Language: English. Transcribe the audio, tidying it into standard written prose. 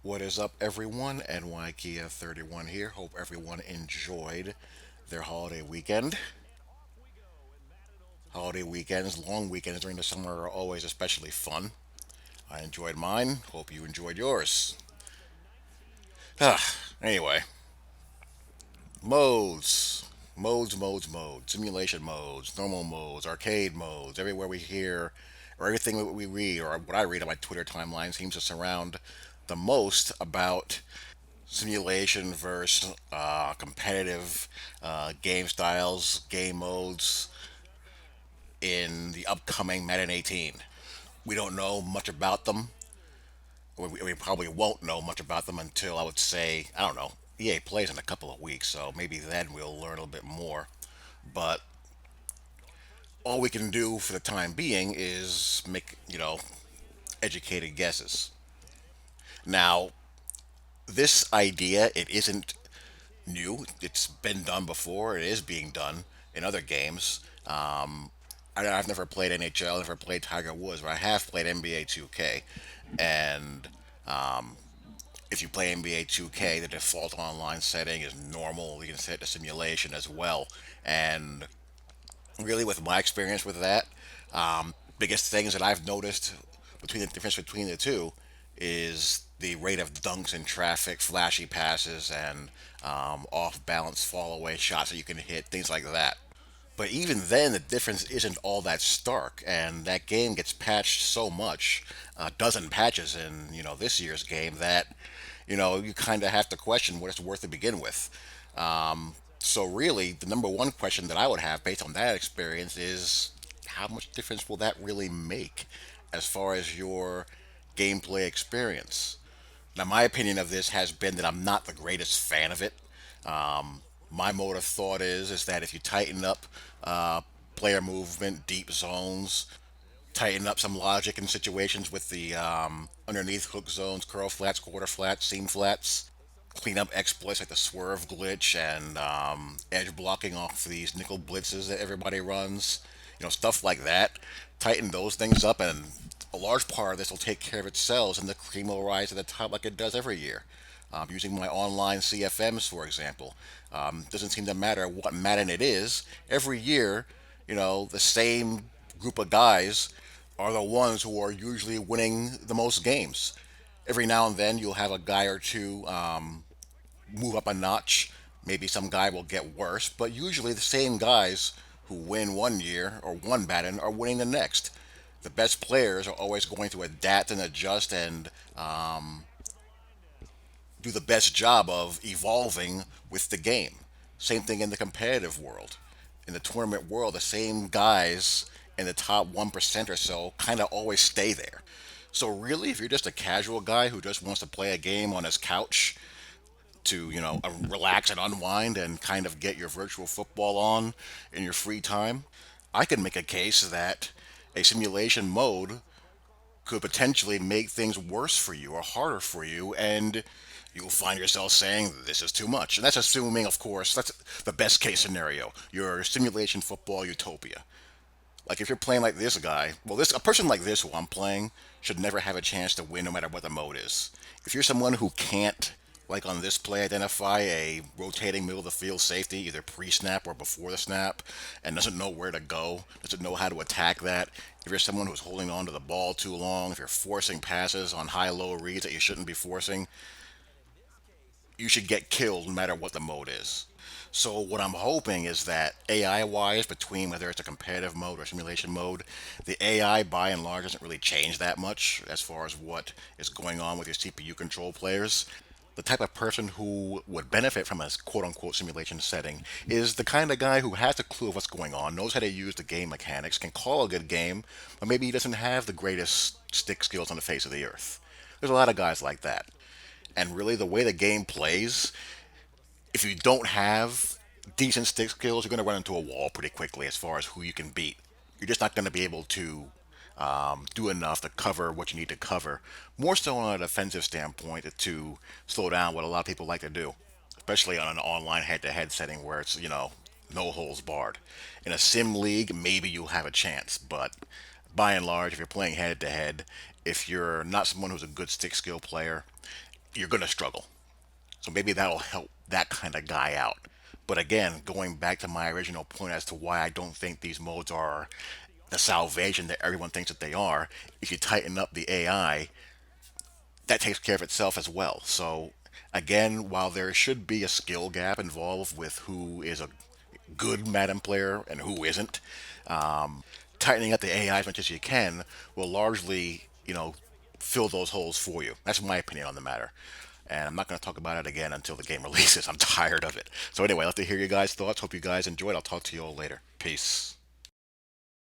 What is up, everyone? NYKia31 here. Hope everyone enjoyed their holiday weekend. Holiday weekends, long weekends during the summer are always especially fun. I enjoyed mine. Hope you enjoyed yours. Anyway, modes. Modes. Simulation modes, normal modes, arcade modes. Everywhere we hear, or everything that we read, or what I read on my Twitter timeline seems to surround the most about simulation versus competitive game styles, game modes in the upcoming Madden 18. We don't know much about them. We probably won't know much about them until I would say, I don't know, EA plays in a couple of weeks, so maybe then we'll learn a little bit more. But all we can do for the time being is make, educated guesses. Now, this idea, it isn't new. It's been done before. It is being done in other games. I've never played NHL, never played Tiger Woods, but I have played NBA 2K. And if you play NBA 2K, the default online setting is normal. You can set the simulation as well. And really, with my experience with that, biggest things that I've noticed between the difference between the two is the rate of dunks in traffic, flashy passes, and off balance fall away shots that you can hit, things like that. But even then, the difference isn't all that stark, and that game gets patched so much, a dozen patches in this year's game that you kind of have to question what it's worth to begin with. So really, the number one question that I would have based on that experience is how much difference will that really make as far as your gameplay experience? Now, my opinion of this has been that I'm not the greatest fan of it. My mode of thought is that if you tighten up player movement, deep zones, tighten up some logic in situations with the underneath hook zones, curl flats, quarter flats, seam flats, clean up exploits like the swerve glitch and edge blocking off these nickel blitzes that everybody runs, stuff like that. Tighten those things up, and a large part of this will take care of itself, and the cream will rise to the top like it does every year. Using my online CFMs, for example, doesn't seem to matter what Madden it is. Every year, the same group of guys are the ones who are usually winning the most games. Every now and then, you'll have a guy or two move up a notch. Maybe some guy will get worse, but usually the same guys who win one year or one Madden are winning the next. The best players are always going to adapt and adjust and do the best job of evolving with the game. Same thing in the competitive world. In the tournament world, the same guys in the top 1% or so kind of always stay there. So, really, if you're just a casual guy who just wants to play a game on his couch to, relax and unwind and kind of get your virtual football on in your free time, I can make a case that a simulation mode could potentially make things worse for you or harder for you, and you'll find yourself saying this is too much. And that's assuming, of course, that's the best case scenario, your simulation football utopia. Like if you're playing like this guy, well, this a person like this who I'm playing should never have a chance to win no matter what the mode is. If you're someone who can't, like on this play, identify a rotating middle of the field safety, either pre-snap or before the snap, and doesn't know where to go, doesn't know how to attack that, if you're someone who's holding on to the ball too long, if you're forcing passes on high-low reads that you shouldn't be forcing, you should get killed no matter what the mode is. So what I'm hoping is that AI wise, between whether it's a competitive mode or simulation mode, the AI by and large doesn't really change that much as far as what is going on with your CPU control players. The type of person who would benefit from a quote unquote simulation setting is the kind of guy who has a clue of what's going on, knows how to use the game mechanics, can call a good game, but maybe he doesn't have the greatest stick skills on the face of the earth. There's a lot of guys like that. And really, the way the game plays, if you don't have decent stick skills, you're going to run into a wall pretty quickly as far as who you can beat. You're just not going to be able to do enough to cover what you need to cover. More so on a defensive standpoint to slow down what a lot of people like to do, especially on an online head-to-head setting where it's no holes barred. In a sim league, maybe you'll have a chance, but by and large, if you're playing head-to-head, if you're not someone who's a good stick skill player, you're going to struggle. So maybe that'll help that kind of guy out. But again, going back to my original point as to why I don't think these modes are the salvation that everyone thinks that they are, if you tighten up the AI, that takes care of itself as well. So again, while there should be a skill gap involved with who is a good Madden player and who isn't, tightening up the AI as much as you can will largely, fill those holes for you. That's my opinion on the matter. And I'm not going to talk about it again until the game releases. I'm tired of it. So anyway, I'd like to hear you guys' thoughts. Hope you guys enjoyed. I'll talk to you all later. Peace.